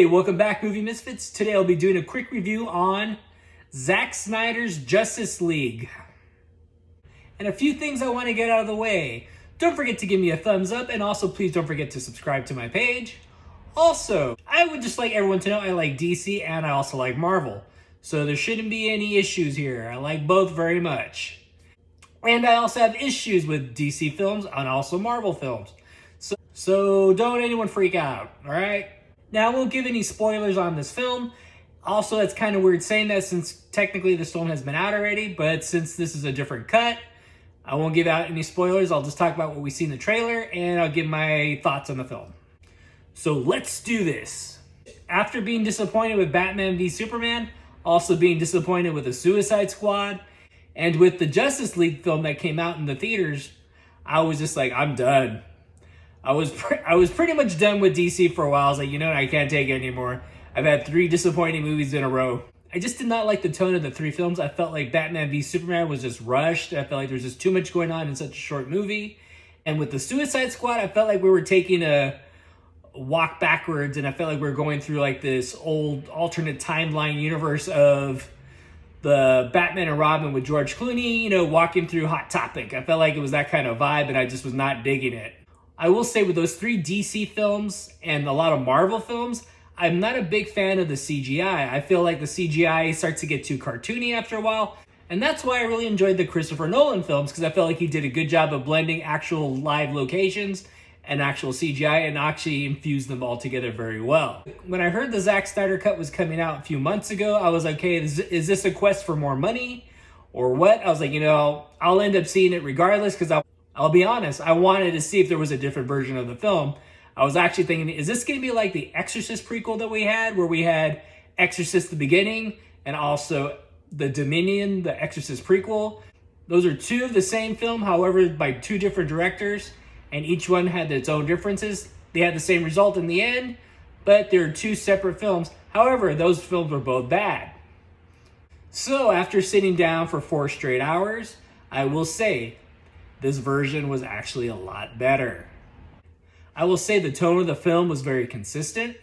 Hey, welcome back, Movie Misfits. Today I'll be doing a quick review on Zack Snyder's Justice League. And a few things I want to get out of the way. Don't forget to give me a thumbs up, and also please don't forget to subscribe to my page. Also, I would just like everyone to know I like DC and I also like Marvel. So there shouldn't be any issues here. I like both very much. And I also have issues with DC films and also Marvel films. So don't anyone freak out, alright? Now, I won't give any spoilers on this film. Also, it's kind of weird saying that since technically this film has been out already, but since this is a different cut, I won't give out any spoilers. I'll just talk about what we see in the trailer, and I'll give my thoughts on the film. So let's do this. After being disappointed with Batman v Superman, also being disappointed with the Suicide Squad, and with the Justice League film that came out in the theaters, I was just like, I'm done. I was pretty much done with DC for a while. I was like, I can't take it anymore. I've had 3 disappointing movies in a row. I just did not like the tone of the 3 films. I felt like Batman v Superman was just rushed. I felt like there was just too much going on in such a short movie. And with the Suicide Squad, I felt like we were taking a walk backwards, and I felt like we were going through like this old alternate timeline universe of the Batman and Robin with George Clooney, walking through Hot Topic. I felt like it was that kind of vibe, and I just was not digging it. I will say with those 3 DC films and a lot of Marvel films, I'm not a big fan of the CGI. I feel like the CGI starts to get too cartoony after a while. And that's why I really enjoyed the Christopher Nolan films, because I felt like he did a good job of blending actual live locations and actual CGI and actually infused them all together very well. When I heard the Zack Snyder cut was coming out a few months ago, I was like, okay, is this a quest for more money or what? I was like, I'll end up seeing it regardless, because I'll be honest, I wanted to see if there was a different version of the film. I was actually thinking, is this going to be like the Exorcist prequel that we had, where we had Exorcist the beginning and also the Dominion, the Exorcist prequel? Those are 2 of the same film, however, by 2 different directors, and each one had its own differences. They had the same result in the end, but they're 2 separate films. However, those films were both bad. So after sitting down for 4 straight hours, I will say, this version was actually a lot better. I will say the tone of the film was very consistent.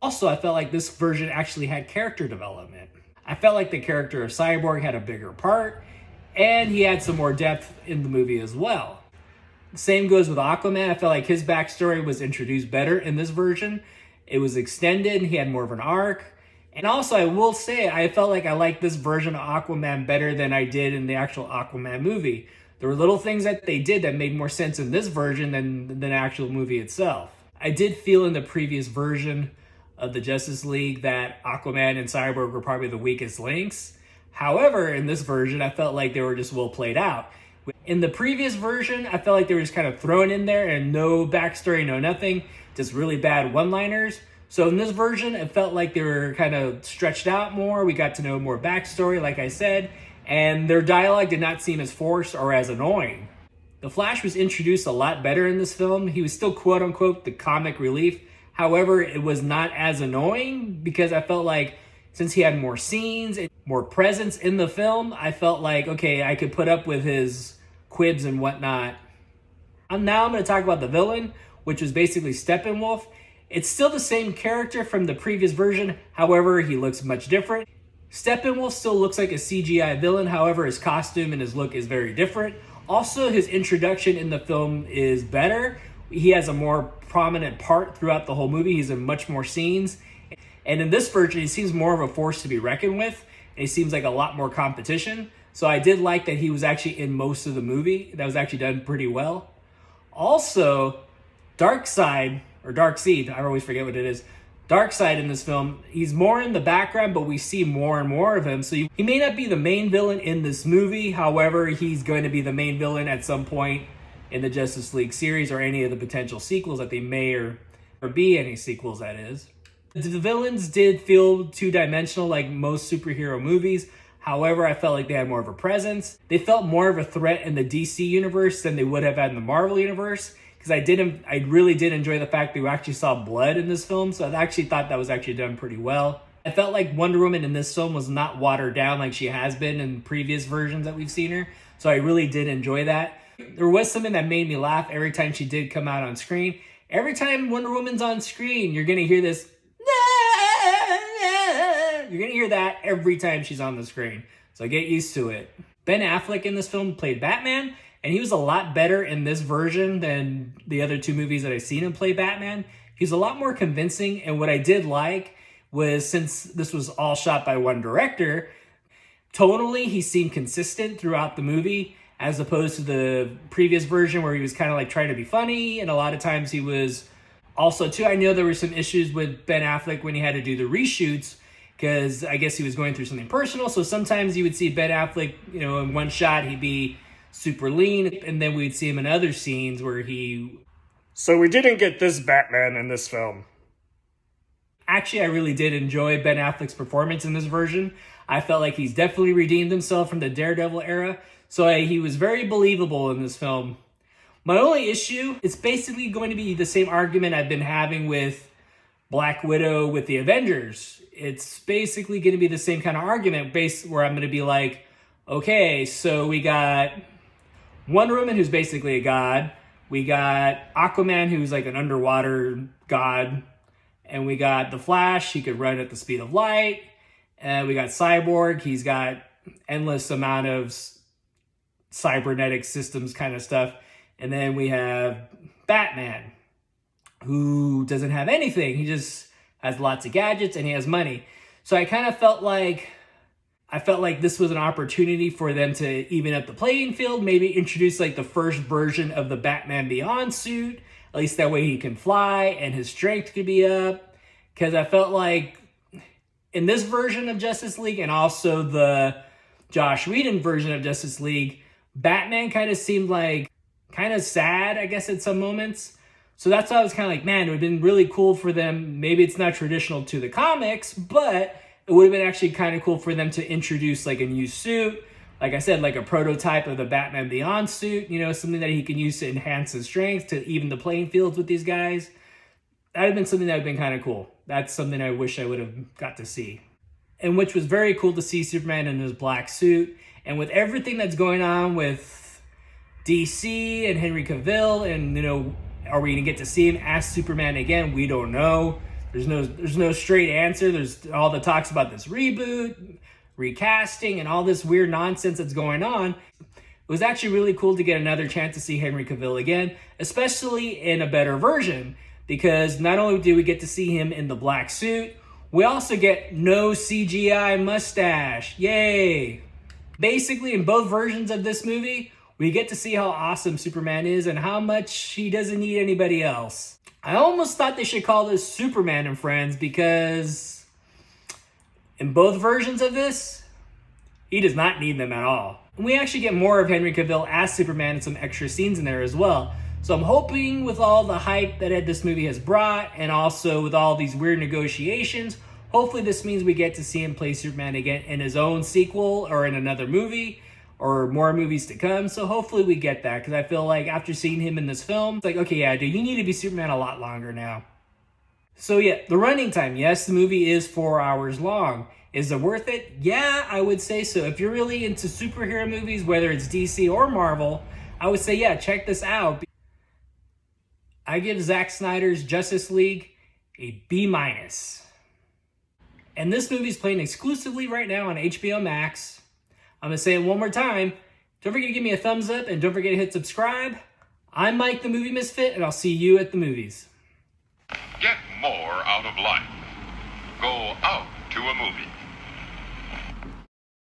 Also, I felt like this version actually had character development. I felt like the character of Cyborg had a bigger part, and he had some more depth in the movie as well. The same goes with Aquaman. I felt like his backstory was introduced better in this version. It was extended, he had more of an arc. And also, I will say, I felt like I liked this version of Aquaman better than I did in the actual Aquaman movie. There were little things that they did that made more sense in this version than the actual movie itself. I did feel in the previous version of the Justice League that Aquaman and Cyborg were probably the weakest links. However, in this version, I felt like they were just well played out. In the previous version, I felt like they were just kind of thrown in there and no backstory, no nothing, just really bad one-liners. So in this version, it felt like they were kind of stretched out more. We got to know more backstory, like I said, and their dialogue did not seem as forced or as annoying. The Flash was introduced a lot better in this film. He was still quote-unquote the comic relief. However, it was not as annoying because I felt like since he had more scenes and more presence in the film, I felt like, okay, I could put up with his quibs and whatnot. Now I'm going to talk about the villain, which was basically Steppenwolf. It's still the same character from the previous version. However, he looks much different. Steppenwolf still looks like a CGI villain, however, his costume and his look is very different. Also, his introduction in the film is better. He has a more prominent part throughout the whole movie. He's in much more scenes. And in this version, he seems more of a force to be reckoned with, and he seems like a lot more competition. So I did like that he was actually in most of the movie. That was actually done pretty well. Also, Darkseid, I always forget what it is. Darkseid in this film, he's more in the background, but we see more and more of him. So he may not be the main villain in this movie. However, he's going to be the main villain at some point in the Justice League series or any of the potential sequels that they may or be any sequels, that is. The villains did feel two-dimensional like most superhero movies. However, I felt like they had more of a presence. They felt more of a threat in the DC universe than they would have had in the Marvel universe. Because I really did enjoy the fact that we actually saw blood in this film, so I actually thought that was actually done pretty well. I felt like Wonder Woman in this film was not watered down like she has been in previous versions that we've seen her, so I really did enjoy that. There was something that made me laugh every time she did come out on screen. Every time Wonder Woman's on screen, you're going to hear this, You're going to hear that every time she's on the screen. So get used to it. Ben Affleck in this film played Batman, and he was a lot better in this version than the other two movies that I've seen him play Batman. He's a lot more convincing, and what I did like was, since this was all shot by one director, tonally he seemed consistent throughout the movie, as opposed to the previous version where he was kind of like trying to be funny, and a lot of times he was also too. I know there were some issues with Ben Affleck when he had to do the reshoots, because I guess he was going through something personal. So sometimes you would see Ben Affleck, you know, in one shot he'd be super lean, and then we'd see him in other scenes where he... So we didn't get this Batman in this film. Actually, I really did enjoy Ben Affleck's performance in this version. I felt like he's definitely redeemed himself from the Daredevil era. So he was very believable in this film. My only issue, it's basically going to be the same argument I've been having with Black Widow with the Avengers. It's basically going to be the same kind of argument where I'm going to be like, okay, so we got Wonder Woman, who's basically a god. We got Aquaman, who's like an underwater god. And we got The Flash, he could run at the speed of light. And we got Cyborg, he's got endless amount of cybernetic systems kind of stuff. And then we have Batman, who doesn't have anything. He just has lots of gadgets and he has money. So I kind of felt like this was an opportunity for them to even up the playing field, maybe introduce like the first version of the Batman Beyond suit. At least that way he can fly and his strength could be up. Because I felt like in this version of Justice League and also the Joss Whedon version of Justice League, Batman kind of seemed like kind of sad, I guess, at some moments. So that's why I was kind of like, man, it would have been really cool for them. Maybe it's not traditional to the comics, but it would have been actually kind of cool for them to introduce like a new suit. Like I said, like a prototype of the Batman Beyond suit, you know, something that he can use to enhance his strength, to even the playing fields with these guys. That would have been something that would have been kind of cool. That's something I wish I would have got to see. And which was very cool to see Superman in his black suit. And with everything that's going on with DC and Henry Cavill, and, you know, are we going to get to see him as Superman again? We don't know. There's no straight answer. There's all the talks about this reboot, recasting, and all this weird nonsense that's going on. It was actually really cool to get another chance to see Henry Cavill again, especially in a better version, because not only do we get to see him in the black suit, we also get no CGI mustache. Yay! Basically, in both versions of this movie, we get to see how awesome Superman is and how much he doesn't need anybody else. I almost thought they should call this Superman and Friends, because in both versions of this, he does not need them at all. And we actually get more of Henry Cavill as Superman and some extra scenes in there as well. So I'm hoping with all the hype that this movie has brought, and also with all these weird negotiations, hopefully this means we get to see him play Superman again in his own sequel or in another movie, or more movies to come. So hopefully we get that, because I feel like after seeing him in this film, it's like, okay, yeah, dude, you need to be Superman a lot longer now. So yeah, the running time. Yes, the movie is 4 hours long. Is it worth it? Yeah, I would say so. If you're really into superhero movies, whether it's DC or Marvel, I would say, yeah, check this out. I give Zack Snyder's Justice League a B-. And this movie's playing exclusively right now on HBO Max. I'm going to say it one more time. Don't forget to give me a thumbs up, and don't forget to hit subscribe. I'm Mike the Movie Misfit, and I'll see you at the movies. Get more out of life. Go out to a movie.